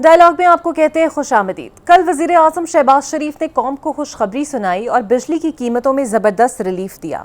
Dialogue میں آپ کو کہتے ہیں خوش آمدید۔ کل وزیر اعظم شہباز شریف نے قوم کو خوشخبری سنائی اور بجلی کی قیمتوں میں زبردست ریلیف دیا۔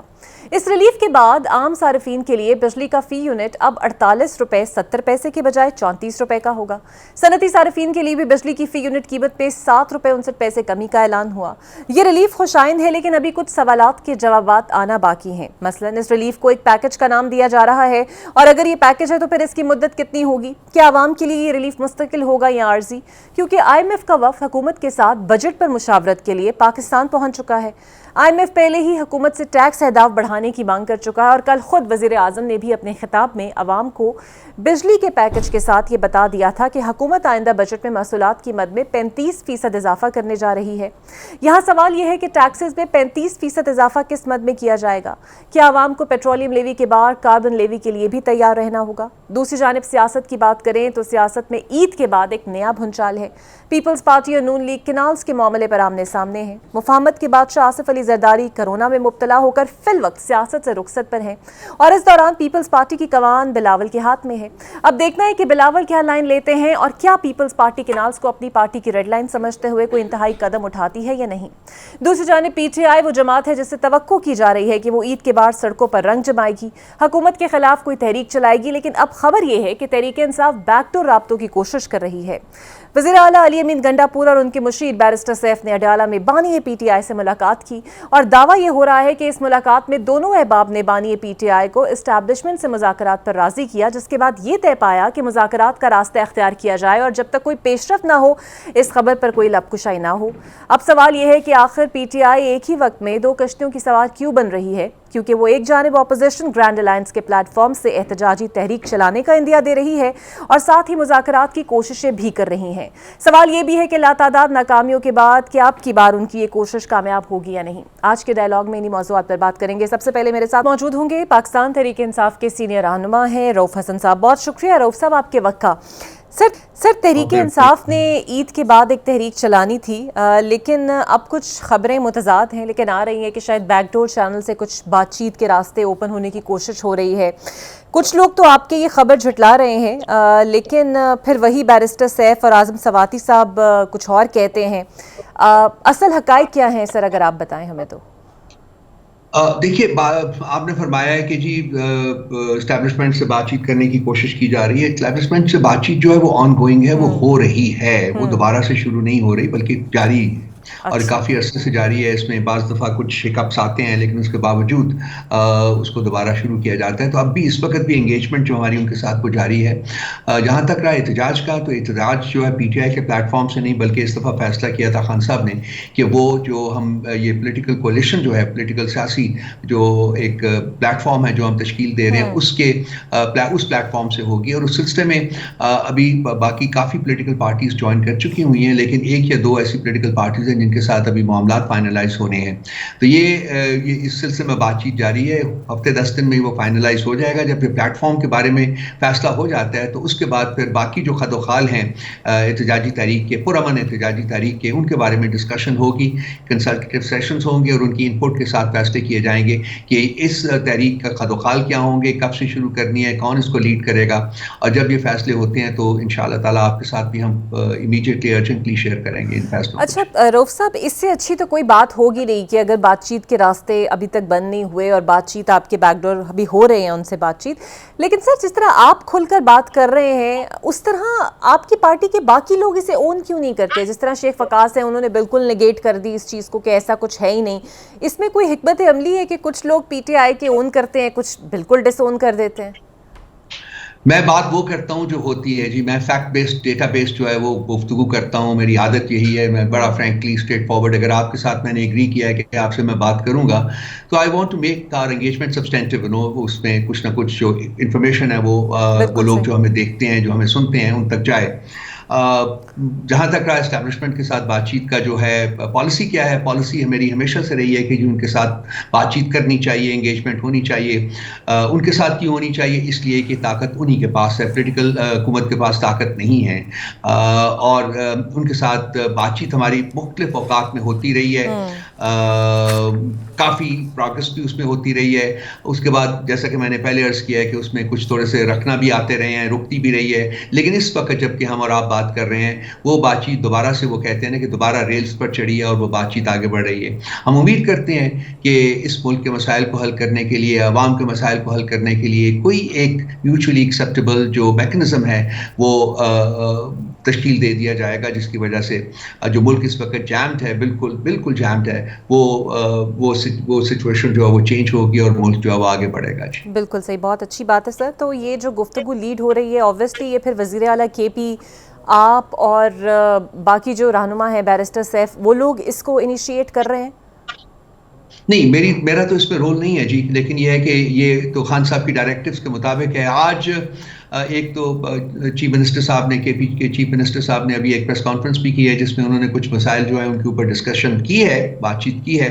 اس ریلیف کے بعد عام صارفین کے لیے بجلی کا فی یونٹ اب 48 روپے 70 پیسے کے بجائے 34 روپے کا ہوگا۔ صنعتی صارفین کے لیے بھی بجلی کی فی یونٹ قیمت میں 7 روپے 59 پیسے کمی کا اعلان ہوا۔ یہ ریلیف خوش آئند ہے، لیکن ابھی کچھ سوالات کے جوابات آنا باقی ہیں۔ مثلاً اس ریلیف کو ایک پیکج کا نام دیا جا رہا ہے، اور اگر یہ پیکج ہے تو پھر اس کی مدت کتنی ہوگی؟ کیا عوام کے لیے یہ ریلیف مستقل ہوگا یا عارضی؟ کیونکہ آئی ایم ایف کا وفد حکومت کے ساتھ بجٹ پر مشاورت کے لیے پاکستان پہنچ چکا ہے۔ آئی ایم ایف پہلے ہی حکومت سے ٹیکس اہداف بڑھانے کی مانگ کر چکا ہے، اور کل خود وزیر اعظم نے بھی اپنے خطاب میں عوام کو بجلی کے پیکج کے ساتھ یہ بتا دیا تھا کہ حکومت آئندہ بجٹ میں محصولات کی مد میں 35% اضافہ کرنے جا رہی ہے۔ یہاں سوال یہ ہے کہ ٹیکسز میں 35% اضافہ کس مد میں کیا جائے گا؟ کیا عوام کو پیٹرولیم لیوی کے بعد کاربن لیوی کے لیے بھی تیار رہنا ہوگا؟ دوسری جانب سیاست کی بات کریں تو سیاست میں عید کے بعد ایک نیا بھونچال ہے۔ پیپلز پارٹی اور نون لیگ کنالز کے معاملے پر آمنے سامنے ہیں۔ مفاہمت کے بادشاہ آصف علی زرداری کرونا میں مبتلا ہو کر فی الوقت سیاست سے رخصت پر ہیں، اور اس دوران پیپلز پارٹی کی کمان بلاول کے ہاتھ میں ہے۔ اب دیکھنا ہے کہ بلاول کیا لائن لیتے ہیں، اور کیا پیپلز پارٹی کنالز کو اپنی پارٹی کی ریڈ لائن سمجھتے ہوئے کوئی انتہائی قدم اٹھاتی ہے یا نہیں۔ دوسری جانب پی ٹی آئی وہ جماعت ہے جس سے توقع کی جا رہی ہے کہ وہ عید کے بعد سڑکوں پر رنگ جمائے گی، حکومت کے خلاف کوئی تحریک چلائے گی، لیکن اب خبر یہ ہے کہ تحریک انصاف بیک ڈور رابطوں کی کوشش کر رہی ہے۔ وزیر اعلیٰ علی امین گنڈا پور اور ان کے مشیر بیرسٹر سیف نے اڈیالہ میں بانی پی ٹی آئی سے ملاقات کی، اور دعویٰ یہ ہو رہا ہے کہ اس ملاقات میں دونوں احباب نے بانی پی ٹی آئی کو اسٹیبلشمنٹ سے مذاکرات پر راضی کیا، جس کے بعد یہ طے پایا کہ مذاکرات کا راستہ اختیار کیا جائے، اور جب تک کوئی پیش رفت نہ ہو اس خبر پر کوئی لب کشائی نہ ہو۔ اب سوال یہ ہے کہ آخر پی ٹی آئی ایک ہی وقت میں دو کشتیوں کی سوار کیوں بن رہی ہے؟ کیونکہ وہ ایک جانب اپوزیشن گرینڈ الائنس کے پلیٹ فارم سے احتجاجی تحریک چلانے کا اندیا دے رہی ہے، اور ساتھ ہی مذاکرات کی کوششیں بھی کر رہی ہیں۔ سوال یہ بھی ہے کہ لاتعداد ناکامیوں کے بعد کیا اب کی بار ان کی یہ کوشش کامیاب ہوگی یا نہیں؟ آج کے ڈائلاگ میں انہی موضوعات پر بات کریں گے۔ سب سے پہلے میرے ساتھ موجود ہوں گے پاکستان تحریک انصاف کے سینئر رہنما ہیں رؤف حسن صاحب۔ بہت شکریہ رؤف صاحب آپ کے وقت کا۔ سر تحریک انصاف نے عید کے بعد ایک تحریک چلانی تھی، لیکن اب کچھ خبریں متضاد ہیں، لیکن آ رہی ہیں کہ شاید بیک ڈور چینل سے کچھ بات چیت کے راستے اوپن ہونے کی کوشش ہو رہی ہے۔ کچھ لوگ تو آپ کے یہ خبر جھٹلا رہے ہیں، لیکن پھر وہی بیرسٹر سیف اور اعظم سواتی صاحب کچھ اور کہتے ہیں۔ اصل حقائق کیا ہیں سر، اگر آپ بتائیں ہمیں تو؟ دیکھیے، آپ نے فرمایا ہے کہ جی اسٹیبلشمنٹ سے بات چیت کرنے کی کوشش کی جا رہی ہے۔ اسٹیبلشمنٹ سے بات چیت جو ہے وہ آن گوئنگ ہے، وہ ہو رہی ہے، وہ دوبارہ سے شروع نہیں ہو رہی بلکہ جاری، اور کافی عرصے سے جاری ہے۔ اس میں بعض دفعہ کچھ ہکپس آتے ہیں، لیکن اس کے باوجود اس کو دوبارہ شروع کیا جاتا ہے۔ تو اب بھی اس وقت بھی انگیجمنٹ جو ہماری ان کے ساتھ وہ جاری ہے۔ جہاں تک رہا احتجاج کا، تو احتجاج جو ہے پی ٹی آئی کے پلیٹ فارم سے نہیں، بلکہ اس دفعہ فیصلہ کیا تھا خان صاحب نے کہ وہ جو ہم یہ پولیٹیکل کولیشن جو ہے، پولیٹیکل سیاسی جو ایک پلیٹ فارم ہے جو ہم تشکیل دے رہے ہیں، اس پلیٹ فارم سے ہوگی، اور اس سلسلے میں ابھی باقی کافی پولیٹیکل پارٹیز جوائن کر چکی ہوئی ہیں، لیکن ایک یا دو ایسی پولیٹیکل پارٹیز ہیں جن کے ساتھ ابھی معاملات فائنلائز ہونے ہیں۔ تو یہ اس سلسلے میں بات چیت جاری ہے۔ ہفتے 10 دن میں وہ فائنلائز ہو جائے گا۔ جب یہ پلیٹ فارم کے بارے میں فیصلہ ہو جاتا ہے تو اس کے بعد پھر باقی جو خد و خال ہیں احتجاجی تحریک کے، پرامن احتجاجی تحریک کے، ان کے بارے میں ڈسکشن ہوگی، کنسلٹیٹیو سیشنز ہوں گے، اور ان کی انپٹ کے ساتھ فیصلے کیے جائیں گے کہ اس تحریک کا خد و خال کیا ہوں گے، کب سے شروع کرنی ہے، کون اس کو لیڈ کرے گا۔ اور جب یہ فیصلے ہوتے ہیں تو انشاءاللہ تعالیٰ آپ کے ساتھ بھی ہم امیڈیٹلی ارجنٹلی شیئر کریں گے ان فیصلوں۔ اچھا رؤف صاحب، اس سے اچھی تو کوئی بات ہوگی نہیں کہ اگر بات چیت کے راستے ابھی تک بند نہیں ہوئے، اور بات چیت آپ کے بیک ڈور ابھی ہو رہے ہیں ان سے بات چیت، لیکن سر جس طرح آپ کھل کر بات کر رہے ہیں اس طرح آپ کی پارٹی کے باقی لوگ اسے اون کیوں نہیں کرتے؟ جس طرح شیخ وقاص ہیں، انہوں نے بالکل نگیٹ کر دی اس چیز کو کہ ایسا کچھ ہے ہی نہیں۔ اس میں کوئی حکمت عملی ہے کہ کچھ لوگ پی ٹی آئی کے اون کرتے ہیں، کچھ بالکل ڈس اون کر دیتے ہیں؟ میں بات وہ کرتا ہوں جو ہوتی ہے جی، میں فیکٹ بیسڈ ڈیٹا بیسڈ جو ہے وہ گفتگو کرتا ہوں، میری عادت یہی ہے۔ میں بڑا فرینکلی اسٹریٹ فارورڈ، اگر آپ کے ساتھ میں نے ایگری کیا ہے کہ آپ سے میں بات کروں گا تو I want to make our engagement substantive, اس میں کچھ نہ کچھ جو انفارمیشن ہے وہ لوگ جو ہمیں دیکھتے ہیں، جو ہمیں سنتے ہیں، ان تک جائے۔ جہاں تک رہا اسٹیبلشمنٹ کے ساتھ بات چیت کا جو ہے پالیسی کیا ہے، پالیسی میری ہمیشہ سے رہی ہے کہ جو ان کے ساتھ بات چیت کرنی چاہیے، انگیجمنٹ ہونی چاہیے۔ ان کے ساتھ کیوں ہونی چاہیے؟ اس لیے کہ طاقت انہی کے پاس ہے، پولیٹیکل حکومت کے پاس طاقت نہیں ہے، اور ان کے ساتھ بات چیت ہماری مختلف اوقات میں ہوتی رہی ہے۔ کافی پروگرس بھی اس میں ہوتی رہی ہے. اس کے بعد جیسا کہ میں نے پہلے عرض کیا ہے کہ اس میں کچھ تھوڑے سے رکھنا بھی آتے رہے ہیں, رکتی بھی رہی ہے, لیکن اس وقت جب کہ ہم اور آپ بات کر رہے ہیں وہ بات چیت دوبارہ سے, وہ کہتے ہیں نا کہ دوبارہ ریلز پر چڑھی ہے اور وہ بات چیت آگے بڑھ رہی ہے. ہم امید کرتے ہیں کہ اس ملک کے مسائل کو حل کرنے کے لیے, عوام کے مسائل کو حل کرنے کے لیے کوئی ایک میوچولی ایکسیپٹیبل جو میکنزم ہے وہ تشکیل دے دیا جائے گا, جس کی وجہ سے جو ملک اس وقت جیمڈ ہے, بالکل جیمڈ ہے, وہ سچویشن جو ہے وہ چینج ہوگی اور ملک جو ہے وہ آگے بڑھے گا. جی بالکل صحیح, بہت اچھی بات ہے سر. تو یہ جو گفتگو لیڈ ہو رہی ہے اوبویسلی یہ پھر وزیر اعلیٰ کے پی, آپ اور باقی جو رہنما ہیں بیرسٹر سیف, وہ لوگ اس کو انیشیٹ کر رہے ہیں؟ نہیں, میرا تو اس میں رول نہیں ہے جی, لیکن یہ ہے کہ یہ تو خان صاحب کی ڈائریکٹیوز کے مطابق ہے. آج ایک تو چیف منسٹر صاحب نے, کے پی کے چیف منسٹر صاحب نے ابھی ایک پریس کانفرنس بھی کی ہے جس میں انہوں نے کچھ مسائل جو ہے ان کے اوپر ڈسکشن کی ہے, بات چیت کی ہے.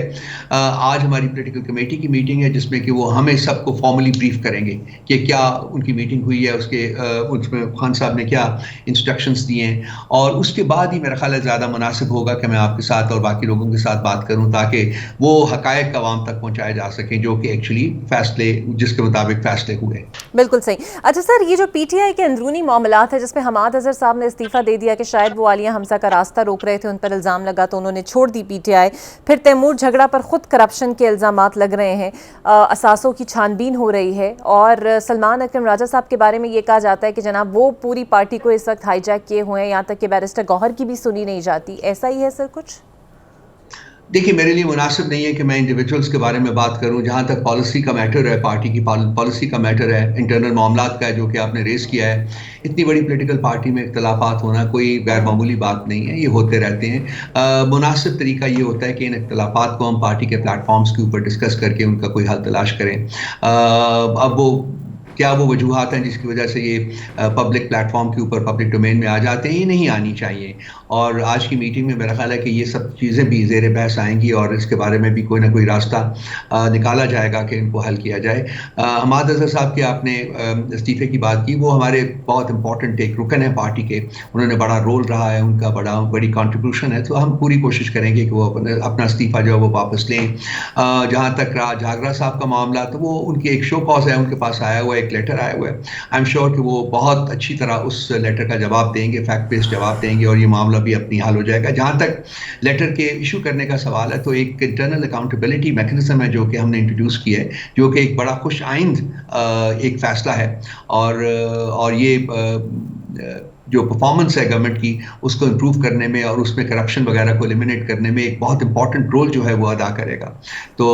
آج ہماری پولیٹیکل کمیٹی کی میٹنگ ہے جس میں کہ وہ ہمیں سب کو فارملی بریف کریں گے کہ کیا ان کی میٹنگ ہوئی ہے, اس میں خان صاحب نے کیا انسٹرکشنز دیے ہیں, اور اس کے بعد ہی میرا خیال ہے زیادہ مناسب ہوگا کہ میں آپ کے ساتھ اور باقی لوگوں کے ساتھ بات کروں تاکہ وہ حقائق عوام تک پہنچائے جا سکیں جو کہ ایکچولی فیصلے, جس کے مطابق فیصلے ہوئے. بالکل صحیح. اچھا سر, یہ جو پی ٹی آئی کے اندرونی معاملات ہیں جس میں حماد اظہر صاحب نے استعفیٰ دے دیا کہ شاید وہ عالیہ حمزہ کا راستہ روک رہے تھے, ان پر الزام لگا تو انہوں نے چھوڑ دی پی ٹی آئی. پھر تیمور جھگڑا پر خود کرپشن کے الزامات لگ رہے ہیں, اثاثوں کی چھان بین ہو رہی ہے, اور سلمان اکرم راجہ صاحب کے بارے میں یہ کہا جاتا ہے کہ جناب وہ پوری پارٹی کو اس وقت ہائی جیک کیے ہوئے ہیں, یہاں تک کہ بیرسٹر گوہر کی بھی سنی نہیں جاتی. ایسا ہی ہے سر کچھ؟ دیکھیے, میرے لیے مناسب نہیں ہے کہ میں انڈیویجولز کے بارے میں بات کروں. جہاں تک پالیسی کا میٹر ہے, پارٹی کی پالیسی کا میٹر ہے, انٹرنل معاملات کا ہے جو کہ آپ نے ریز کیا ہے, اتنی بڑی پولیٹیکل پارٹی میں اختلافات ہونا کوئی غیر معمولی بات نہیں ہے, یہ ہوتے رہتے ہیں. مناسب طریقہ یہ ہوتا ہے کہ ان اختلافات کو ہم پارٹی کے پلیٹ فارمز کے اوپر ڈسکس کر کے ان کا کوئی حل تلاش کریں. اب وہ وجوہات ہیں جس کی وجہ سے یہ پبلک پلیٹ فارم کے اوپر, پبلک ڈومین میں آ جاتے ہیں, یہ نہیں آنی چاہیے. اور آج کی میٹنگ میں میرا خیال ہے کہ یہ سب چیزیں بھی زیر بحث آئیں گی اور اس کے بارے میں بھی کوئی نہ کوئی راستہ نکالا جائے گا کہ ان کو حل کیا جائے. حماد اظہر صاحب کے آپ نے استعفے کی بات کی, وہ ہمارے بہت امپورٹنٹ ایک رکن ہے پارٹی کے, انہوں نے بڑا رول رہا ہے, ان کا بڑی کنٹریبیوشن ہے, تو ہم پوری کوشش کریں گے کہ وہ اپنا استعفیٰ جو ہے وہ واپس لیں. جہاں تک جھاگرا صاحب کا معاملہ, تو وہ ان کی ایک شو کاز ہے, ان کے پاس آیا ہوا ہے, ایک لیٹر آیا ہوا ہے. آئی ایم شیور کہ وہ بہت اچھی طرح اس لیٹر کا جواب دیں گے, فیکٹ بیسڈ جواب دیں گے, اور یہ معاملہ بھی اپنی حل ہو جائے گا. جہاں تک لیٹر کے ایشو کرنے کا سوال ہے, تو ایک انٹرنل اکاؤنٹیبلٹی میکنزم ہے جو کہ ہم نے انٹروڈیوس کیا ہے, جو کہ ایک بڑا خوش آئند ایک فیصلہ ہے, اور یہ جو پرفارمنس ہے گورنمنٹ کی اس کو امپروو کرنے میں اور اس میں کرپشن وغیرہ کو ایلیمنیٹ کرنے میں ایک بہت امپورٹنٹ رول جو ہے وہ ادا کرے گا. تو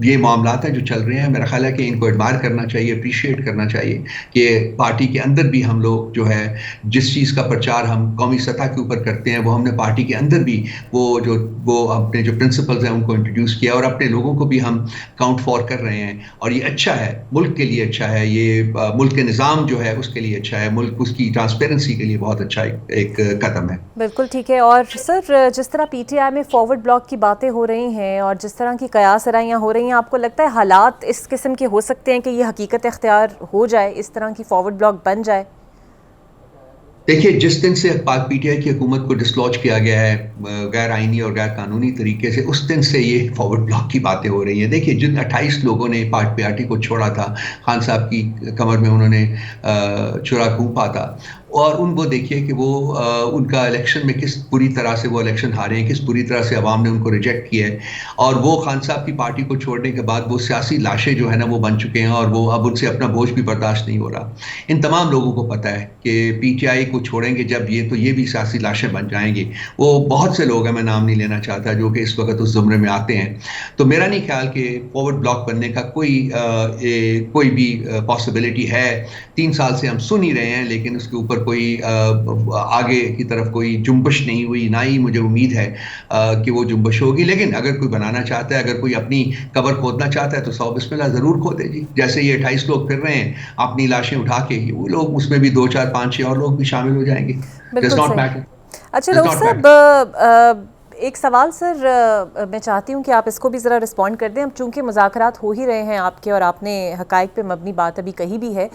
یہ معاملات ہیں جو چل رہے ہیں, میرا خیال ہے کہ ان کو ایڈمائر کرنا چاہیے, اپریشیٹ کرنا چاہیے کہ پارٹی کے اندر بھی ہم لوگ جو ہے جس چیز کا پرچار ہم قومی سطح کے اوپر کرتے ہیں, وہ ہم نے پارٹی کے اندر بھی وہ اپنے جو پرنسپلز ہیں ان کو انٹروڈیوس کیا, اور اپنے لوگوں کو بھی ہم کاؤنٹ فار کر رہے ہیں, اور یہ اچھا ہے, ملک کے لیے اچھا ہے, یہ ملک کے نظام جو ہے اس کے لیے اچھا ہے, ملک اس کی ٹرانسپیرنسی کے لیے بہت اچھا ایک قدم ہے. بالکل ٹھیک ہے. اور سر, جس طرح پی ٹی آئی میں فارورڈ بلاک کی باتیں ہو رہی ہیں اور جس طرح کی قیاس آرائیاں ہو رہی ہیں, آپ کو لگتا ہے حالات اس قسم کے ہو سکتے ہیں کہ یہ حقیقت اختیار ہو جائے, اس طرح کی فارورڈ بلاک بن جائے؟ دیکھیے, جس دن سے پاک پی ٹی آئی کی حکومت کو ڈسلوج کیا گیا ہے غیر آئینی اور غیر قانونی طریقے سے, اس دن سے یہ فارورڈ بلاک کی باتیں ہو رہی ہیں. دیکھیے, جن 28 لوگوں نے پارٹی کو چھوڑا تھا, خان صاحب کی کمر میں انہوں نے چھرا گھونپا تھا, اور ان کو دیکھیے کہ وہ ان کا الیکشن میں کس بری طرح سے وہ الیکشن ہارے ہیں, کس بری طرح سے عوام نے ان کو ریجیکٹ کیا ہے, اور وہ خان صاحب کی پارٹی کو چھوڑنے کے بعد وہ سیاسی لاشیں جو ہے نا وہ بن چکے ہیں, اور وہ اب ان سے اپنا بوجھ بھی برداشت نہیں ہو رہا. ان تمام لوگوں کو پتہ ہے کہ پی ٹی آئی کو چھوڑیں گے جب یہ, تو یہ بھی سیاسی لاشیں بن جائیں گے. وہ بہت سے لوگ ہیں, میں نام نہیں لینا چاہتا, جو کہ اس وقت اس زمرے میں آتے ہیں. تو میرا نہیں خیال کہ فارورڈ بلاک بننے کا کوئی بھی پاسبلٹی ہے. 3 سال سے ہم سن ہی رہے ہیں, لیکن اس کے اوپر کوئی آگے کی طرف کوئی جنبش نہیں ہوئی, نہ ہی مجھے امید ہے کہ وہ جنبش ہوگی. لیکن اگر کوئی بنانا چاہتا ہے, اگر کوئی اپنی قبر کھودنا چاہتا ہے, تو 100 بسم اللہ ضرور کھودے جی. جیسے یہ 28 لوگ پھر رہے ہیں اپنی لاشیں اٹھا کے, وہ لوگ اس میں بھی 2 4 5 6 اور لوگ بھی شامل ہو جائیں گے. بالکل صحیح. اچھا لوگ صاحب, ایک سوال سر میں چاہتی ہوں کہ آپ اس کو بھی ذرا رسپونڈ کر دیں. اب چونکہ مذاکرات ہو ہی رہے ہیں آپ کے اور آپ نے حقائق پہ مبنی بات ابھی کہی بھی ہے,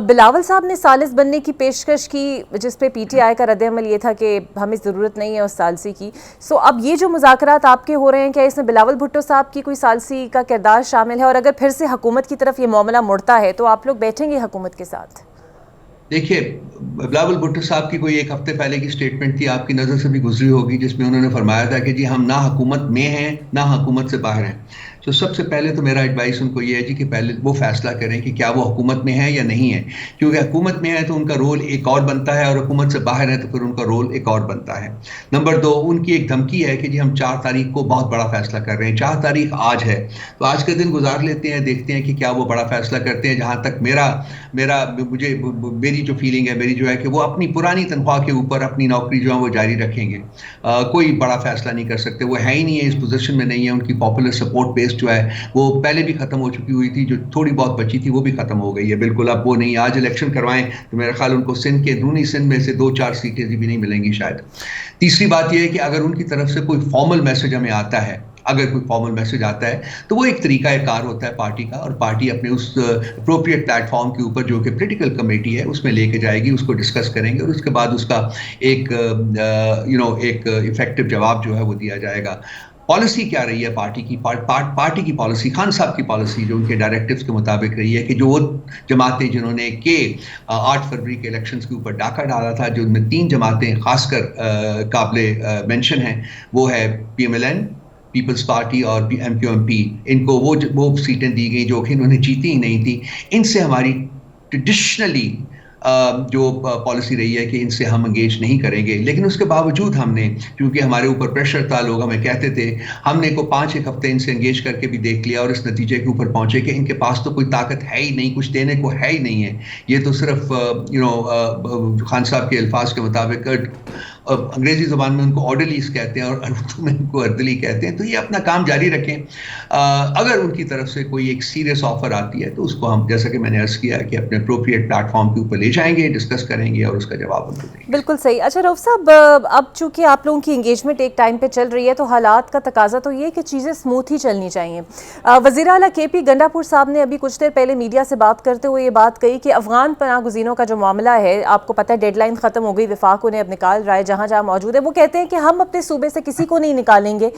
بلاول صاحب نے ثالث بننے کی پیشکش کی جس پہ پی ٹی آئی کا رد عمل یہ تھا کہ ہمیں ضرورت نہیں ہے اس ثالثی کی. سو اب یہ جو مذاکرات آپ کے ہو رہے ہیں, کیا اس میں بلاول بھٹو صاحب کی کوئی ثالثی کا کردار شامل ہے؟ اور اگر پھر سے حکومت کی طرف یہ معاملہ مڑتا ہے تو آپ لوگ بیٹھیں گے حکومت کے ساتھ؟ دیکھیے, بلاول بھٹو صاحب کی کوئی ایک ہفتے پہلے کی سٹیٹمنٹ تھی, آپ کی نظر سے بھی گزری ہوگی, جس میں انہوں نے فرمایا تھا کہ جی ہم نہ حکومت میں ہیں نہ حکومت سے باہر ہیں. تو سب سے پہلے تو میرا ایڈوائس ان کو یہ ہے جی کہ پہلے وہ فیصلہ کریں کہ کیا وہ حکومت میں ہے یا نہیں ہے, کیونکہ حکومت میں ہے تو ان کا رول ایک اور بنتا ہے اور حکومت سے باہر ہے تو پھر ان کا رول ایک اور بنتا ہے. نمبر 2, ان کی ایک دھمکی ہے کہ جی ہم 4 تاریخ کو بہت بڑا فیصلہ کر رہے ہیں. 4 تاریخ آج ہے, تو آج کے دن گزار لیتے ہیں, دیکھتے ہیں کہ کیا وہ بڑا فیصلہ کرتے ہیں. جہاں تک میری جو فیلنگ ہے, میری جو ہے کہ وہ اپنی پرانی تنخواہ کے اوپر اپنی نوکری جو ہے وہ جاری رکھیں گے. کوئی بڑا فیصلہ نہیں کر سکتے, وہ ہے ہی نہیں ہے, اس پوزیشن میں نہیں ہے. ان کی پاپولر سپورٹ بیس جو ہے وہ پہلے بھی ختم ہو چکی ہوئی تھی, جو تھوڑی بہت بچی تھی وہ بھی ختم ہو گئی ہے بالکل. اب وہ نہیں, آج الیکشن کروائیں تو میرا خیال ان کو سندھ کے درونی سندھ میں سے 2-4 سیٹیں بھی نہیں ملیں گی شاید. تیسری بات یہ ہے کہ اگر ان کی طرف سے کوئی فارمل میسج ہمیں آتا ہے, اگر کوئی فارمل میسج آتا ہے تو وہ ایک طریقہ کار ہوتا ہے پارٹی کا, اور پارٹی اپنے اس اپروپریٹ پلیٹ فارم کے اوپر جو کہ پولیٹیکل کمیٹی ہے اس میں لے کے جائے گی, اس کو ڈسکس کریں گے اور اس کے بعد اس کا ایک ایک افیکٹو جواب جو ہے وہ دیا جائے گا. پالیسی کیا رہی ہے پارٹی کی؟ پارٹی کی پالیسی, خان صاحب کی پالیسی جو ان کے ڈائریکٹیوز کے مطابق رہی ہے کہ جو وہ جماعتیں جنہوں نے 8 فروری کے الیکشنز کے اوپر ڈاکہ ڈالا تھا, جو ان میں 3 جماعتیں خاص کر قابل مینشن ہیں, وہ ہے P M L N, Peoples Party اور ایم کیو ایم پی. ان کو وہ سیٹیں دی گئی جو کہ انہوں نے جیتی ہی نہیں تھی. ان سے ہماری ٹریڈیشنلی جو پالیسی رہی ہے کہ ان سے ہم انگیج نہیں کریں گے, لیکن اس کے باوجود ہم نے, کیونکہ ہمارے اوپر پریشر تھا, لوگ ہمیں کہتے تھے, ہم نے 5-1 ہفتے ان سے انگیج کر کے بھی دیکھ لیا اور اس نتیجے کے اوپر پہنچے کہ ان کے پاس تو کوئی طاقت ہے ہی نہیں, کچھ دینے کو ہے ہی نہیں ہے. یہ تو صرف خان صاحب کے الفاظ کے مطابق انگریزی زبان میں ان کو آرڈرلیز کہتے ہیں اور اردو میں ان کو اردلی کہتے ہیں. تو یہ اپنا کام جاری رکھیں. اگر ان کی طرف سے کوئی ایک سیریس آفر آتی ہے تو اس کو ہم, جیسا کہ میں نے عرض کیا, کہ اپنے اپروپریٹ پلیٹ فارم کے اوپر لے جائیں گے, ڈسکس کریں گے اور اس کا جواب ان کو دیں گے. بالکل صحیح. اچھا رؤف صاحب, اب چونکہ آپ لوگوں کی انگیجمنٹ ایک ٹائم پہ چل رہی ہے تو حالات کا تقاضا تو یہ ہے کہ چیزیں اسموتھ ہی چلنی چاہیے. وزیر اعلیٰ کے پی گنڈا پور صاحب نے ابھی کچھ دیر پہلے میڈیا سے بات کرتے ہوئے یہ بات کہی کہ افغان پناہ گزینوں کا جو معاملہ ہے, آپ کو پتہ ہے ڈیڈ لائن ختم ہو گئی, وفاق انہیں اب نکال رہا ہے جہاں جہاں موجود ہے. وہ کہتے ہیں کہ ہم اپنے صوبے سے کسی کو نہیں نکالیں گے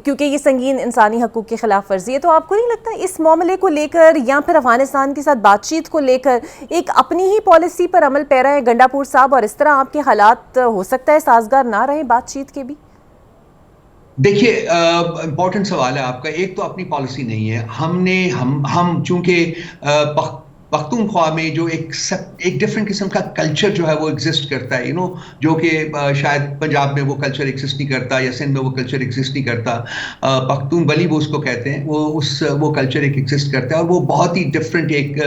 کیونکہ یہ سنگین انسانی حقوق کی خلاف ورزی ہے. تو آپ کو نہیں لگتا اس معاملے کو لے کر یا پھر افغانستان کے ساتھ بات چیت کو لے کر ایک اپنی ہی پالیسی پر عمل پیرا ہے گنڈا پور صاحب, اور اس طرح آپ کے حالات ہو سکتا ہے سازگار نہ رہے بات چیت کے بھی؟ دیکھیے, امپورٹنٹ سوال ہے آپ کا. ایک تو اپنی پالیسی نہیں ہے. ہم چونکہ پختونخوا میں جو ایک ڈفرینٹ قسم کا کلچر جو ہے وہ ایگزسٹ کرتا ہے, جو کہ شاید پنجاب میں وہ کلچر ایگزسٹ نہیں کرتا یا سندھ میں وہ کلچر ایگزسٹ نہیں کرتا. پختون بلی وہ اس کو کہتے ہیں, وہ کلچر ایک ایگزسٹ کرتا ہے اور وہ بہت ہی ڈفرینٹ ایک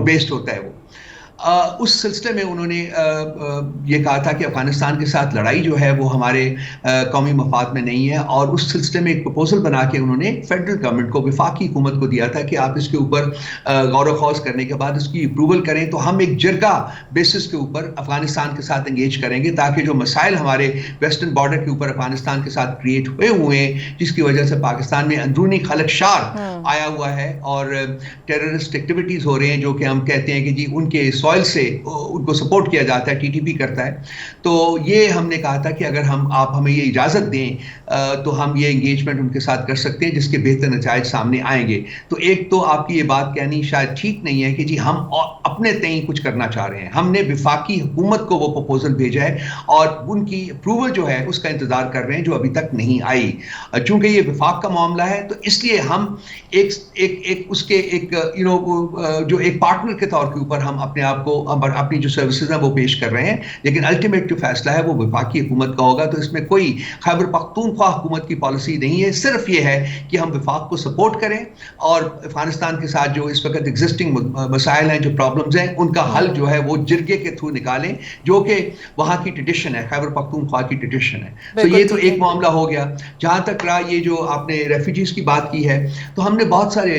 بیسڈ ہوتا ہے. وہ اس سلسلے میں انہوں نے یہ کہا تھا کہ افغانستان کے ساتھ لڑائی جو ہے وہ ہمارے قومی مفاد میں نہیں ہے, اور اس سلسلے میں ایک پروپوزل بنا کے انہوں نے فیڈرل گورنمنٹ کو, وفاقی حکومت کو دیا تھا کہ آپ اس کے اوپر غور و خوض کرنے کے بعد اس کی اپروول کریں تو ہم ایک جرگہ بیسس کے اوپر افغانستان کے ساتھ انگیج کریں گے, تاکہ جو مسائل ہمارے ویسٹرن بارڈر کے اوپر افغانستان کے ساتھ کریٹ ہوئے ہیں, جس کی وجہ سے پاکستان میں اندرونی خلقشار آیا ہوا ہے اور ٹیررسٹ ایکٹیویٹیز ہو رہے ہیں, جو کہ ہم کہتے ہیں کہ جی ان کے سے ان کو سپورٹ کیا جاتا ہے, ٹی ٹی پی کرتا ہے. تو یہ ہم نے کہا تھا کہ اگر آپ ہمیں یہ اجازت دیں تو ہم یہ انگیجمنٹ ان کے ساتھ کر سکتے ہیں جس کے بہتر نتائج سامنے آئیں گے. تو ایک تو آپ کی یہ بات کہنی شاید ٹھیک نہیں ہے کہ جی ہم اپنے تئیں کچھ کرنا چاہ رہے ہیں. ہم نے وفاقی حکومت کو وہ پروپوزل بھیجا ہے اور ان کی اپروول جو ہے اس کا انتظار کر رہے ہیں, جو ابھی تک نہیں آئی. چونکہ یہ وفاق کا معاملہ ہے تو اس لیے ہم اس کے جو ایک پارٹنر کے طور کے اوپر ہم اپنے آپ کو اپنی جو سروسز ہیں وہ پیش کر رہے ہیں, لیکن الٹیمیٹ جو فیصلہ ہے وہ وفاقی حکومت کا ہوگا. تو اس میں کوئی خیبر پختونخوا حکومت کی پالیسی نہیں ہے, صرف یہ ہے کہ ہم وفاق کو سپورٹ کریں اور افغانستان کے ساتھ جو اس وقت ایگزسٹنگ مسائل ہیں, جو پرابلمز ہیں, ان کا حل جو ہے وہ جرگے کے تھرو نکالیں, جو کہ وہاں کی ٹریڈیشن ہے, خیبر پختونخوا کی ٹریڈیشن ہے. تو یہ تو ایک معاملہ ہو گیا. جہاں تک رہا یہ جو آپ نے ریفیوجیز کی بات کی ہے, تو ہم نے بہت سارے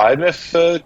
IMF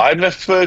IMF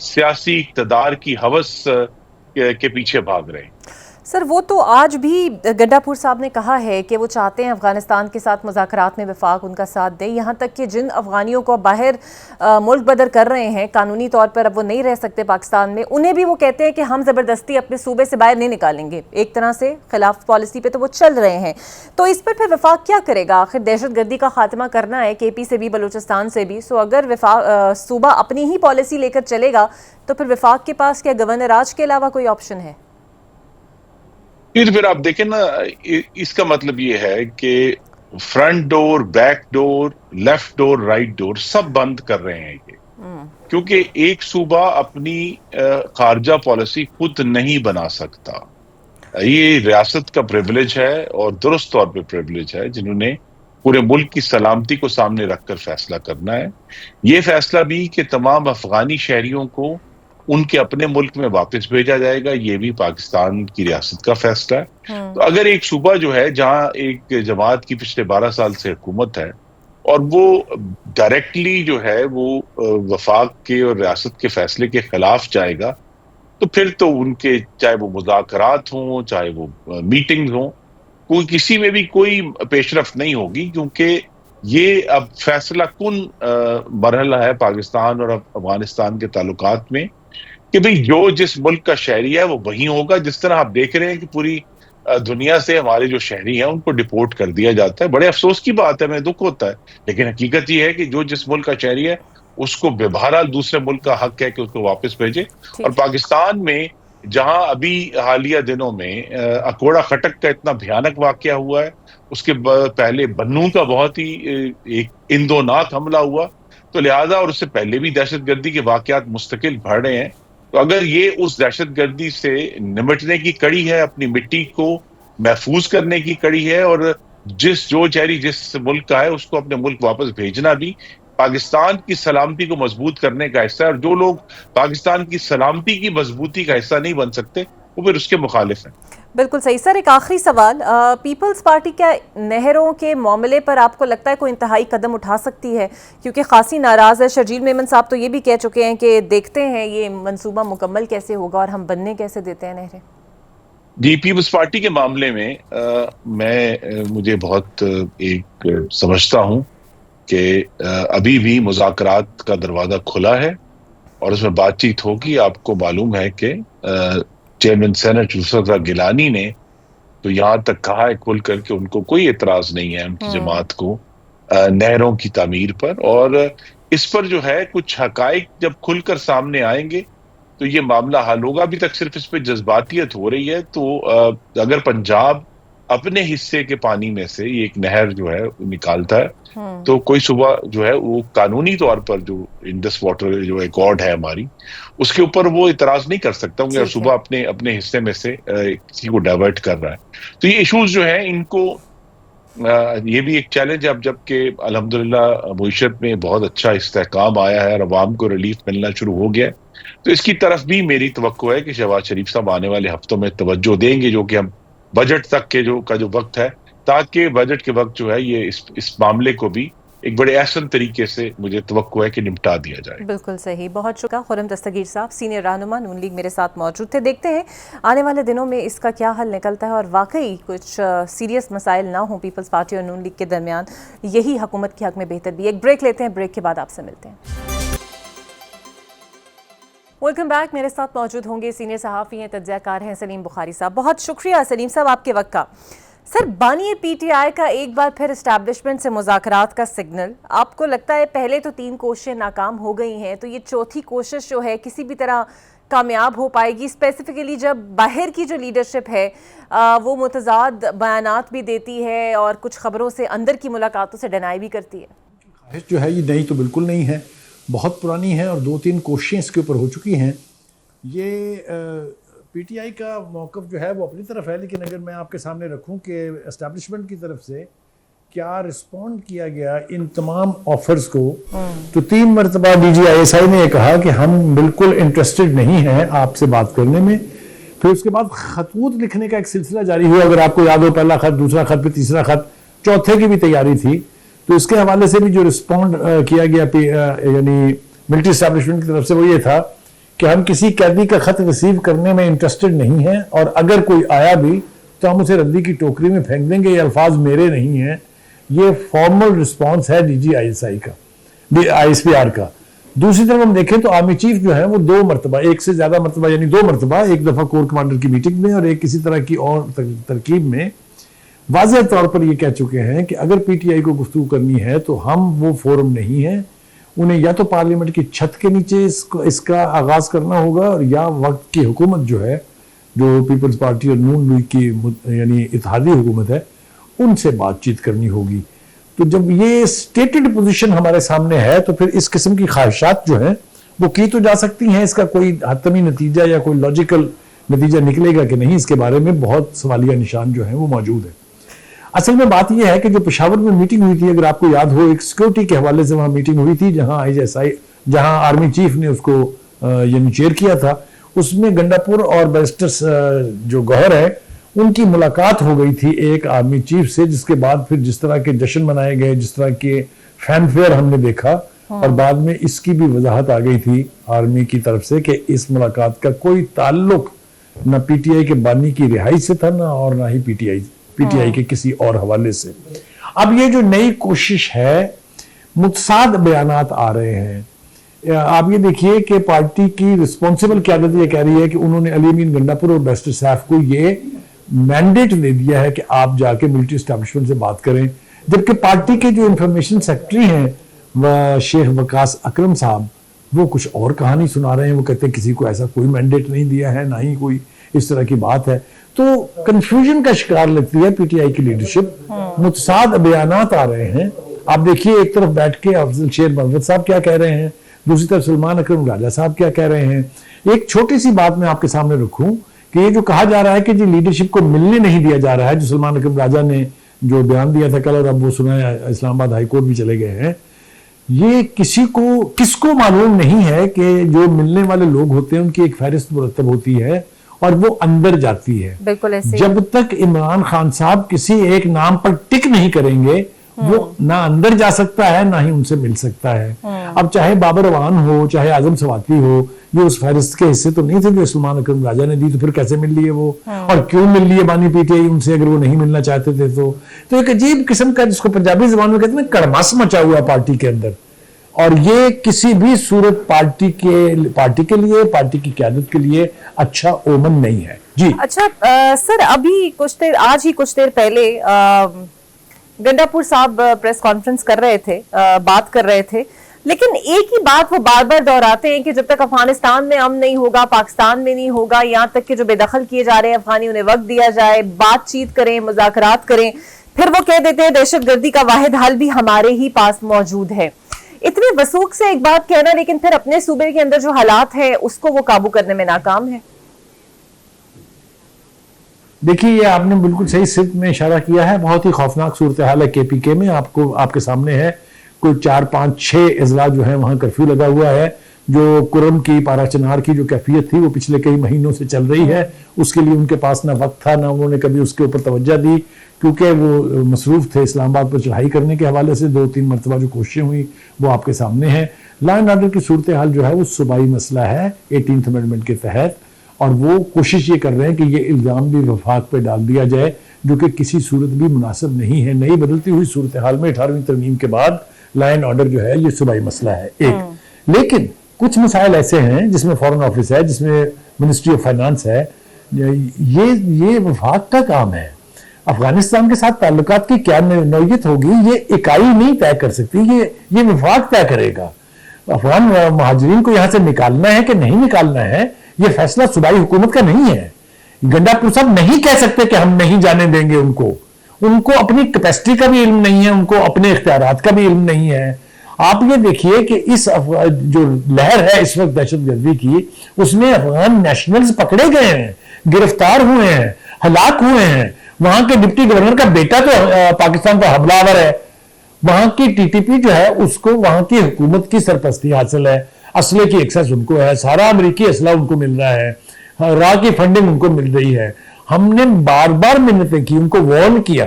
سیاسی اقتدار کی ہوس کے پیچھے بھاگ رہے ہیں. سر وہ تو آج بھی گڈا پور صاحب نے کہا ہے کہ وہ چاہتے ہیں افغانستان کے ساتھ مذاکرات میں وفاق ان کا ساتھ دے، یہاں تک کہ جن افغانیوں کو باہر ملک بدر کر رہے ہیں قانونی طور پر، اب وہ نہیں رہ سکتے پاکستان میں، انہیں بھی وہ کہتے ہیں کہ ہم زبردستی اپنے صوبے سے باہر نہیں نکالیں گے. ایک طرح سے خلاف پالیسی پہ تو وہ چل رہے ہیں. تو اس پر پھر وفاق کیا کرے گا؟ آخر دہشت گردی کا خاتمہ کرنا ہے کے پی سے بھی بلوچستان سے بھی، سو اگر صوبہ اپنی ہی پالیسی لے کر چلے گا تو پھر وفاق کے پاس کیا گورنر راج کے علاوہ کوئی آپشن ہے؟ پھر آپ دیکھیں نا، اس کا مطلب یہ ہے کہ front door, back door, left ڈور، رائٹ ڈور سب بند کر رہے ہیں یہ، کیونکہ ایک صوبہ اپنی خارجہ پالیسی خود نہیں بنا سکتا. یہ ریاست کا پریویلیج ہے اور درست طور پہ پریویلیج ہے، جنہوں نے پورے ملک کی سلامتی کو سامنے رکھ کر فیصلہ کرنا ہے. یہ فیصلہ بھی کہ تمام افغانی شہریوں کو ان کے اپنے ملک میں واپس بھیجا جائے گا، یہ بھی پاکستان کی ریاست کا فیصلہ ہے. تو اگر ایک صوبہ جو ہے جہاں ایک جماعت کی پچھلے 12 سال سے حکومت ہے اور وہ ڈائریکٹلی جو ہے وہ وفاق کے اور ریاست کے فیصلے کے خلاف جائے گا، تو پھر تو ان کے چاہے وہ مذاکرات ہوں، چاہے وہ میٹنگز ہوں، کسی میں بھی کوئی پیش رفت نہیں ہوگی، کیونکہ یہ اب فیصلہ کن مرحلہ ہے پاکستان اور افغانستان کے تعلقات میں کہ بھئی جو جس ملک کا شہری ہے وہ وہیں ہوگا. جس طرح آپ دیکھ رہے ہیں کہ پوری دنیا سے ہمارے جو شہری ہیں ان کو ڈپورٹ کر دیا جاتا ہے. بڑے افسوس کی بات ہے، ہمیں دکھ ہوتا ہے، لیکن حقیقت یہ ہے کہ جو جس ملک کا شہری ہے اس کو بہرحال دوسرے ملک کا حق ہے کہ اس کو واپس بھیجے. اور پاکستان میں جہاں ابھی حالیہ دنوں میں اکوڑا خٹک کا اتنا بھیانک واقعہ ہوا ہے، اس کے پہلے بنوں کا بہت ہی ایک اندوناک حملہ ہوا، تو لہٰذا اور اس سے پہلے بھی دہشت گردی کے واقعات مستقل بڑھ رہے ہیں. تو اگر یہ اس دہشت گردی سے نمٹنے کی کڑی ہے، اپنی مٹی کو محفوظ کرنے کی کڑی ہے، اور جو شہری جس ملک کا ہے اس کو اپنے ملک واپس بھیجنا بھی پاکستان کی سلامتی کو مضبوط کرنے کا حصہ ہے، اور جو لوگ پاکستان کی سلامتی کی مضبوطی کا حصہ نہیں بن سکتے وہ پھر اس کے مخالف ہیں. بالکل صحیح. سر ایک آخری سوال، پیپلز پارٹی کیا نہروں کے معاملے پر آپ کو لگتا ہے کوئی انتہائی قدم اٹھا سکتی ہے؟ کیونکہ خاصی ناراض ہے. شرجیل میمن صاحب تو یہ بھی کہہ چکے ہیں کہ دیکھتے ہیں یہ منصوبہ مکمل کیسے ہوگا اور ہم بننے کیسے دیتے ہیں نہریں. جی، پیپلز پارٹی کے معاملے میں مجھے بہت ایک سمجھتا ہوں کہ ابھی بھی مذاکرات کا دروازہ کھلا ہے اور اس میں بات چیت ہوگی. آپ کو معلوم ہے کہ چیئرمین سینٹ یوسف رضا گیلانی نے تو یہاں تک کہا ہے کھل کر کہ ان کو کوئی اعتراض نہیں ہے ان کی جماعت کو نہروں کی تعمیر پر، اور اس پر جو ہے کچھ حقائق جب کھل کر سامنے آئیں گے تو یہ معاملہ حل ہوگا. ابھی تک صرف اس پہ جذباتیت ہو رہی ہے. تو اگر پنجاب اپنے حصے کے پانی میں سے یہ ایک نہر جو ہے نکالتا ہے تو کوئی صوبہ جو ہے وہ قانونی طور پر جو انڈس واٹر جو ایکارڈ ہے ہماری، اس کے اوپر وہ اعتراض نہیں کر سکتا ہوں کہ صوبہ اپنے حصے میں سے کسی کو ڈائیورٹ کر رہا ہے. تو یہ ایشوز جو ہیں ان کو یہ بھی ایک چیلنج ہے. اب جب کہ الحمدللہ معیشت میں بہت اچھا استحکام آیا ہے اور عوام کو ریلیف ملنا شروع ہو گیا ہے، تو اس کی طرف بھی میری توقع ہے کہ شہباز شریف صاحب آنے والے ہفتوں میں توجہ دیں گے، جو کہ ہم بجٹ تک کے جو وقت ہے، تاکہ بجٹ کے وقت جو ہے یہ اس معاملے کو بھی ایک بڑے احسن طریقے سے مجھے توقع ہے کہ نمٹا دیا جائے. بالکل صحیح. بہت شکریہ. خرم دستگیر صاحب سینئر رہنما نون لیگ میرے ساتھ موجود تھے. دیکھتے ہیں آنے والے دنوں میں اس کا کیا حل نکلتا ہے اور واقعی کچھ سیریس مسائل نہ ہوں پیپلز پارٹی اور نون لیگ کے درمیان، یہی حکومت کے حق میں بہتر بھی. ایک بریک لیتے ہیں، بریک کے بعد آپ سے ملتے ہیں. Welcome back. میرے ساتھ موجود ہوں گے سینئر صحافی ہیں، تجزیہ کار ہیں سلیم بخاری صاحب. بہت شکریہ سلیم صاحب آپ کے وقت کا. سر بانی پی ٹی آئی کا ایک بار پھر اسٹیبلشمنٹ سے مذاکرات کا سگنل، آپ کو لگتا ہے پہلے تو 3 کوششیں ناکام ہو گئی ہیں، تو یہ چوتھی کوشش جو ہے کسی بھی طرح کامیاب ہو پائے گی؟ اسپیسیفکلی جب باہر کی جو لیڈرشپ ہے وہ متضاد بیانات بھی دیتی ہے اور کچھ خبروں سے اندر کی ملاقاتوں سے ڈینائی بھی کرتی ہے. خواہش جو ہے یہ نئی تو بالکل نہیں ہے، بہت پرانی ہے اور 2-3 کوششیں اس کے اوپر ہو چکی ہیں. یہ پی ٹی آئی کا موقف جو ہے وہ اپنی طرف ہے، لیکن اگر میں آپ کے سامنے رکھوں کہ اسٹیبلشمنٹ کی طرف سے کیا رسپونڈ کیا گیا ان تمام آفرز کو، تو 3 مرتبہ D G I S I نے یہ کہا کہ ہم بالکل انٹرسٹڈ نہیں ہیں آپ سے بات کرنے میں. پھر اس کے بعد خطوط لکھنے کا ایک سلسلہ جاری ہوا، اگر آپ کو یاد ہو، پہلا خط، دوسرا خط، پھر تیسرا خط، چوتھے کی بھی تیاری تھی. تو اس کے حوالے سے بھی جو رسپونڈ کیا گیا یعنی ملٹری اسٹیبلشمنٹ کی طرف سے وہ یہ تھا کہ ہم کسی قیدی کا خط ریسیو کرنے میں انٹرسٹڈ نہیں ہیں، اور اگر کوئی آیا بھی تو ہم اسے ردی کی ٹوکری میں پھینک دیں گے. یہ الفاظ میرے نہیں ہیں، یہ فارمل رسپانس ہے D G I S P R کا. دوسری طرف ہم دیکھیں تو آرمی چیف جو ہے وہ 2 مرتبہ، ایک سے زیادہ مرتبہ یعنی 2 مرتبہ، ایک دفعہ کور کمانڈر کی میٹنگ میں اور ایک کسی طرح کی اور ترکیب میں واضح طور پر یہ کہہ چکے ہیں کہ اگر پی ٹی آئی کو گفتگو کرنی ہے تو ہم وہ فورم نہیں ہیں. انہیں یا تو پارلیمنٹ کی چھت کے نیچے اس کا آغاز کرنا ہوگا، اور یا وقت کی حکومت جو ہے، جو پیپلز پارٹی اور نون لیگ کی یعنی اتحادی حکومت ہے، ان سے بات چیت کرنی ہوگی. تو جب یہ سٹیٹڈ پوزیشن ہمارے سامنے ہے تو پھر اس قسم کی خواہشات جو ہیں وہ کی تو جا سکتی ہیں. اس کا کوئی حتمی نتیجہ یا کوئی لاجیکل نتیجہ نکلے گا کہ نہیں، اس کے بارے میں بہت سوالیہ نشان جو ہیں وہ موجود ہے. اصل میں بات یہ ہے کہ جو پشاور میں میٹنگ ہوئی تھی، اگر آپ کو یاد ہو، ایک سیکورٹی کے حوالے سے وہاں میٹنگ ہوئی تھی جہاں آرمی چیف نے اس کو یعنی چیئر کیا تھا. اس میں گنڈاپور اور بیرسٹر جو گوہر ہے ان کی ملاقات ہو گئی تھی ایک آرمی چیف سے، جس کے بعد پھر جس طرح کے جشن منائے گئے، جس طرح کے فین فیئر ہم نے دیکھا، اور بعد میں اس کی بھی وضاحت آ گئی تھی آرمی کی طرف سے کہ اس ملاقات کا کوئی تعلق نہ پی ٹی آئی کے بانی کی رہائی سے تھا، اور نہ ہی پی ٹی آئی کے کسی اور حوالے سے. اب یہ جو نئی کوشش ہے، متضاد بیانات آ رہے ہیں. آپ یہ دیکھیے کہ پارٹی کی رسپانسبل قیادت یہ کہہ رہی ہے کہ انہوں نے علی امین گنڈاپور اور بیرسٹر سیف کو یہ مینڈیٹ دے دیا ہے کہ آپ جا کے ملٹری اسٹیبلشمنٹ سے بات کریں، جبکہ پارٹی کے جو انفارمیشن سیکرٹری ہیں شیخ وقاص اکرم صاحب وہ کچھ اور کہانی سنا رہے ہیں. وہ کہتے ہیں کسی کو ایسا کوئی مینڈیٹ نہیں دیا ہے، نہ ہی کوئی اس طرح کی بات ہے. تو کنفیوژن کا شکار لگتی ہے پی ٹی آئی کی لیڈرشپ. متضاد بیانات آ رہے ہیں. آپ دیکھیے ایک طرف بیٹھ کے افضل شیر محمد صاحب کیا کہہ رہے ہیں، دوسری طرف سلمان اکرم راجہ صاحب کیا کہہ رہے ہیں. ایک چھوٹی سی بات میں آپ کے سامنے رکھوں کہ یہ جو کہا جا رہا ہے کہ جی لیڈرشپ کو ملنے نہیں دیا جا رہا ہے، جو سلمان اکرم راجہ نے جو بیان دیا تھا کل، اور اب وہ سنا ہے اسلام آباد ہائی کورٹ بھی چلے گئے ہیں، یہ کس کو معلوم نہیں ہے کہ جو ملنے والے لوگ ہوتے ہیں ان کی ایک فہرست مرتب ہوتی ہے اور وہ اندر جاتی ہے. بالکل ایسے جب تک عمران خان صاحب کسی ایک نام پر ٹک نہیں کریں گے وہ نہ اندر جا سکتا ہے نہ ہی ان سے مل سکتا ہے. اب چاہے بابر اوان ہو چاہے اعظم سواتی ہو، یہ اس فہرست کے حصے تو نہیں تھے جو سلمان اکرم راجہ نے دی، تو پھر کیسے مل لیے وہ، اور کیوں مل لیے بانی پی ٹی آئی ان سے اگر وہ نہیں ملنا چاہتے تھے. تو ایک عجیب قسم کا جس کو پنجابی زبان میں کہتے ہیں کڑماس مچا ہوا پارٹی کے اندر، اور یہ کسی بھی صورت پارٹی کے لیے پارٹی کی قیادت کے لیے اچھا اومن نہیں ہے. جی اچھا سر، ابھی آج ہی کچھ دیر پہلے گنڈاپور صاحب پریس کانفرنس کر رہے تھے، بات کر رہے تھے، لیکن ایک ہی بات وہ بار بار دہراتے ہیں کہ جب تک افغانستان میں امن نہیں ہوگا پاکستان میں نہیں ہوگا، یہاں تک کہ جو بے دخل کیے جا رہے ہیں افغانی انہیں وقت دیا جائے، بات چیت کریں، مذاکرات کریں. پھر وہ کہہ دیتے ہیں دہشت گردی کا واحد حل بھی ہمارے ہی پاس موجود ہے. اتنے وثوق سے ایک بات کہنا لیکن پھر اپنے صوبے کے اندر جو حالات ہیں اس کو وہ قابو کرنے میں ناکام ہے. دیکھیے یہ آپ نے بالکل صحیح سمت میں اشارہ کیا ہے. بہت ہی خوفناک صورتحال ہے کے پی کے میں. آپ کے سامنے ہے کوئی 4 5 6 اضلاع جو ہیں وہاں کرفیو لگا ہوا ہے. جو کرم کی پارا چنار کی جو کیفیت تھی وہ پچھلے کئی مہینوں سے چل رہی ہے. اس کے لیے ان کے پاس نہ وقت تھا نہ انہوں نے کبھی اس کے اوپر توجہ دی، کیونکہ وہ مصروف تھے اسلام آباد پر چڑھائی کرنے کے حوالے سے. 2-3 مرتبہ جو کوششیں ہوئی وہ آپ کے سامنے ہیں. لا اینڈ آرڈر کی صورتحال جو ہے وہ صوبائی مسئلہ ہے 18th امینڈمنٹ کے تحت، اور وہ کوشش یہ کر رہے ہیں کہ یہ الزام بھی وفاق پہ ڈال دیا جائے جو کہ کسی صورت بھی مناسب نہیں ہے. نئی بدلتی ہوئی صورتحال میں 18ویں ترمیم کے بعد لا اینڈ آرڈر جو ہے یہ صوبائی مسئلہ ہے ایک. لیکن کچھ مسائل ایسے ہیں جس میں فورن آفس ہے، جس میں منسٹری آف فائنانس ہے، یہ وفاق کا کام ہے. افغانستان کے ساتھ تعلقات کی کیا نوعیت ہوگی یہ اکائی نہیں طے کر سکتی، یہ وفاق طے کرے گا. افغان مہاجرین کو یہاں سے نکالنا ہے کہ نہیں نکالنا ہے یہ فیصلہ صوبائی حکومت کا نہیں ہے. گنڈاپور صاحب نہیں کہہ سکتے کہ ہم نہیں جانے دیں گے ان کو اپنی کیپیسٹی کا بھی علم نہیں ہے، ان کو اپنے اختیارات کا بھی علم نہیں ہے. آپ یہ دیکھیے کہ اس جو لہر ہے اس وقت دہشت گردی کی، اس میں افغان نیشنلز پکڑے گئے ہیں، گرفتار ہوئے ہیں، ہلاک ہوئے ہیں. وہاں کے ڈپٹی گورنر کا بیٹا تو پاکستان کا حملہ آور ہے. وہاں کی ٹی ٹی پی جو ہے اس کو وہاں کی حکومت کی سرپرستی حاصل ہے، اسلحے کی ایکسس ان کو ہے، سارا امریکی اسلحہ ان کو مل رہا ہے، راہ کی فنڈنگ ان کو مل رہی ہے. ہم نے بار بار منتیں کی، ان کو وارن کیا.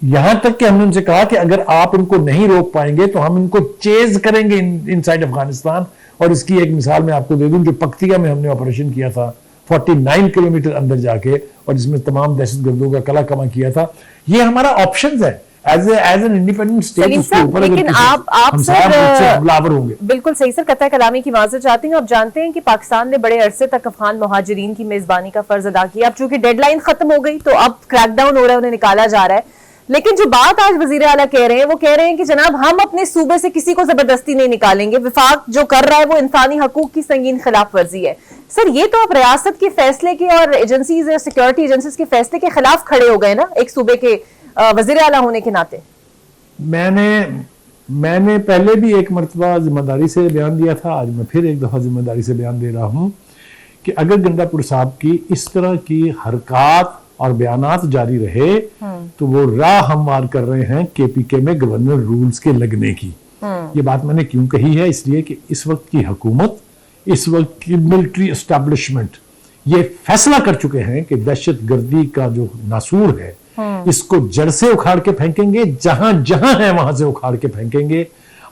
یہاں تک کہ ہم نے ان سے کہا کہ اگر آپ ان کو نہیں روک پائیں گے تو ہم ان کو چیز کریں گے ان سائڈ افغانستان. اور اس کی ایک مثال میں آپ کو دے دوں, جو پکتیا میں ہم نے آپریشن کیا تھا 49 کلومیٹر اندر جا کے, اور جس میں تمام دہشت گردوں کا کلا کما کیا تھا, یہ ہمارا آپشنز ہے ایز این انڈیپینڈنٹ اسٹیٹ. اس کے اوپر لیکن آپ حملہ ہوں گے. بالکل صحیح سر, قطع کلامی کی معذرت چاہتے ہیں. آپ جانتے ہیں کہ پاکستان نے بڑے عرصے تک افغان مہاجرین کی میزبانی کا فرض ادا کیا. اب چونکہ ڈیڈ لائن ختم ہو گئی تو اب کریک ڈاؤن ہو رہا ہے, انہیں نکالا جا رہا ہے. لیکن جو بات آج وزیر اعلیٰ کہہ رہے ہیں وہ کہہ رہے ہیں کہ جناب ہم اپنے صوبے سے کسی کو زبردستی نہیں نکالیں گے, وفاق جو کر رہا ہے وہ انسانی حقوق کی سنگین خلاف ورزی ہے. سر یہ تو آپ ریاست کے فیصلے کے اور ایجنسیز سیکورٹی ایجنسیز کے فیصلے کے خلاف کھڑے ہو گئے نا ایک صوبے کے وزیر اعلیٰ ہونے کے ناطے. میں نے پہلے بھی ایک مرتبہ ذمہ داری سے بیان دیا تھا, آج میں پھر ایک دفعہ ذمہ داری سے بیان دے رہا ہوں کہ اگر گنڈا پور صاحب کی اس طرح کی حرکات اور بیانات جاری رہے تو وہ راہ ہموار کر رہے ہیں کے پی کے میں گورنر رولز کے لگنے کی. یہ بات میں نے کیوں کہی ہے, اس لیے کہ اس وقت کی حکومت, اس وقت کی ملٹری اسٹیبلشمنٹ یہ فیصلہ کر چکے ہیں کہ دہشت گردی کا جو ناسور ہے اس کو جڑ سے اکھاڑ کے پھینکیں گے, جہاں جہاں ہے وہاں سے اکھاڑ کے پھینکیں گے.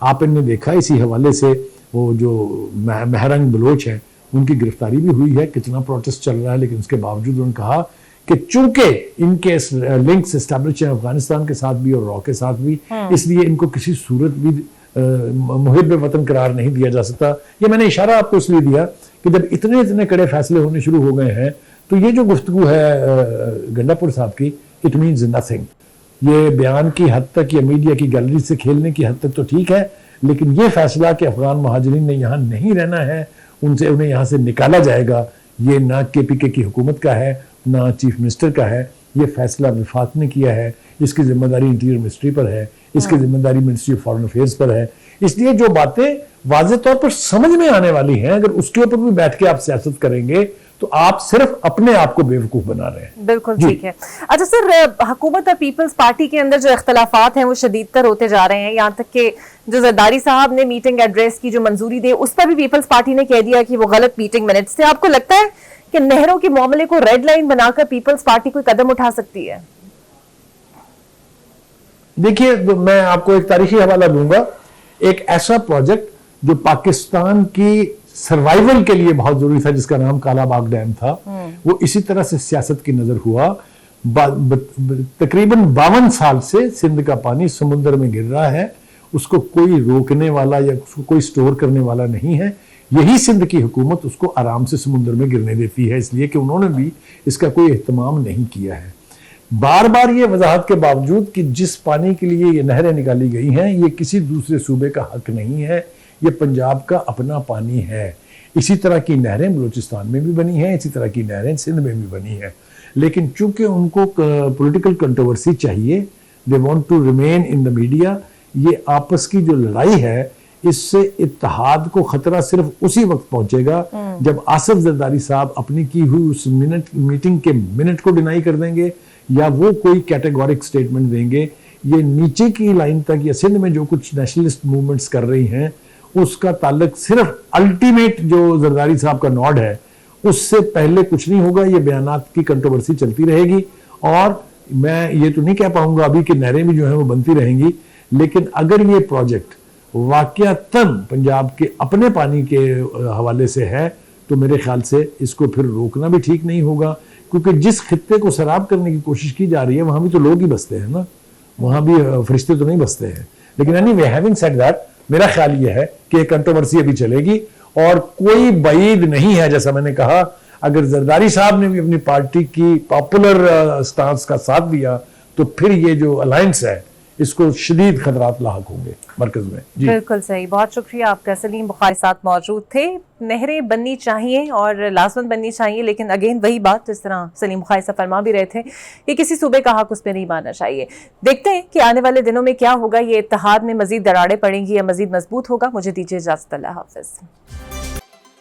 آپ نے دیکھا اسی حوالے سے وہ جو مہرنگ بلوچ ہیں ان کی گرفتاری بھی ہوئی ہے, کتنا پروٹیسٹ چل رہا ہے, لیکن اس کے باوجود انہوں نے کہا کہ چونکہ ان کے لنکس اسٹیبلش ہیں افغانستان کے ساتھ بھی اور را کے ساتھ بھی, اس لیے ان کو کسی صورت بھی محب وطن قرار نہیں دیا جا سکتا. یہ میں نے اشارہ آپ کو اس لیے دیا کہ جب اتنے کڑے فیصلے ہونے شروع ہو گئے ہیں تو یہ جو گفتگو ہے گنڈا پور صاحب کی, اٹ مینز نتھنگ. یہ بیان کی حد تک یا میڈیا کی گیلری سے کھیلنے کی حد تک تو ٹھیک ہے, لیکن یہ فیصلہ کہ افغان مہاجرین نے یہاں نہیں رہنا ہے, انہیں یہاں سے نکالا جائے گا, یہ نہ کے پی کے کی حکومت کا ہے نہ چیف منسٹر کا ہے. یہ فیصلہ وفاق نے کیا ہے, اس کی ذمہ داری انٹیریئر منسٹری پر ہے, اس کی ذمہ داری منسٹری آف فارن افیئرز پر ہے. اس لیے جو باتیں واضح طور پر سمجھ میں آنے والی ہیں, اگر اس کے اوپر بھی بیٹھ کے آپ سیاست کریں گے تو آپ صرف اپنے آپ کو بیوقوف بنا رہے ہیں. بالکل ٹھیک ہے. اچھا سر, حکومت اور پیپلز پارٹی کے اندر جو اختلافات ہیں وہ شدید تر ہوتے جا رہے ہیں, یہاں تک کہ جو زرداری صاحب نے میٹنگ ایڈریس کی جو منظوری دی اس پر بھی پیپلز پارٹی نے کہہ دیا کہ وہ غلط میٹنگ منٹس تھے. آپ کو لگتا ہے کہ نہروں کے معاملے کو ریڈ لائن بنا کر پیپلز پارٹی کوئی قدم اٹھا سکتی ہے؟ دیکھیے, میں آپ کو ایک تاریخی حوالہ دوں گا. ایک ایسا پروجیکٹ جو پاکستان کی سروائیول کے لیے بہت ضروری تھا, جس کا نام کالا باغ ڈیم تھا, وہ اسی طرح سے سیاست کی نظر ہوا. تقریباً 52 سال سے سندھ کا پانی سمندر میں گر رہا ہے, اس کو کوئی روکنے والا یا اس کو کوئی سٹور کرنے والا نہیں ہے. یہی سندھ کی حکومت اس کو آرام سے سمندر میں گرنے دیتی ہے, اس لیے کہ انہوں نے بھی اس کا کوئی اہتمام نہیں کیا ہے. بار بار یہ وضاحت کے باوجود کہ جس پانی کے لیے یہ نہریں نکالی گئی ہیں یہ کسی دوسرے صوبے کا حق نہیں ہے, یہ پنجاب کا اپنا پانی ہے. اسی طرح کی نہریں بلوچستان میں بھی بنی ہیں, اسی طرح کی نہریں سندھ میں بھی بنی ہیں, لیکن چونکہ ان کو پولیٹیکل کنٹروورسی چاہیے, they want to remain in the media. یہ آپس کی جو لڑائی ہے اس سے اتحاد کو خطرہ صرف اسی وقت پہنچے گا جب آصف زرداری صاحب اپنی کی ہوئی اس میٹنگ کے منٹ کو ڈینائی کر دیں گے یا وہ کوئی کیٹیگورک سٹیٹمنٹ دیں گے. یہ نیچے کی لائن تک یا سندھ میں جو کچھ نیشنلسٹ موومنٹس کر رہی ہیں اس کا تعلق صرف الٹیمیٹ جو زرداری صاحب کا نوڈ ہے اس سے پہلے کچھ نہیں ہوگا. یہ بیانات کی کنٹروورسی چلتی رہے گی, اور میں یہ تو نہیں کہہ پاؤں گا ابھی کہ نہریں بھی جو ہیں وہ بنتی رہیں گی, لیکن اگر یہ پروجیکٹ واقعتاً پنجاب کے اپنے پانی کے حوالے سے ہے تو میرے خیال سے اس کو پھر روکنا بھی ٹھیک نہیں ہوگا, کیونکہ جس خطے کو سیراب کرنے کی کوشش کی جا رہی ہے وہاں بھی تو لوگ ہی بستے ہیں نا, وہاں بھی فرشتے تو نہیں بستے ہیں. لیکن anyway, having said that, میرا خیال یہ ہے کہ کنٹروورسی ابھی چلے گی اور کوئی بعید نہیں ہے. جیسا میں نے کہا, اگر زرداری صاحب نے بھی اپنی پارٹی کی پاپولر سٹانس کا ساتھ دیا تو پھر یہ جو الائنس ہے اس کو شدید خطرات لاحق ہوں گے مرکز میں. جی بالکل صحیح, بہت شکریہ آپ کا. سلیم بخاری ساتھ موجود تھے. نہریں بننی چاہیے اور لازمن بننی چاہیے, لیکن اگین وہی بات جس طرح سلیم بخاری صاحب فرما بھی رہے تھے کہ کسی صوبے کا حق اس پہ نہیں ماننا چاہیے. دیکھتے ہیں کہ آنے والے دنوں میں کیا ہوگا, یہ اتحاد میں مزید دراڑیں پڑیں گی یا مزید مضبوط ہوگا. مجھے دیجیے اجازت, اللہ حافظ.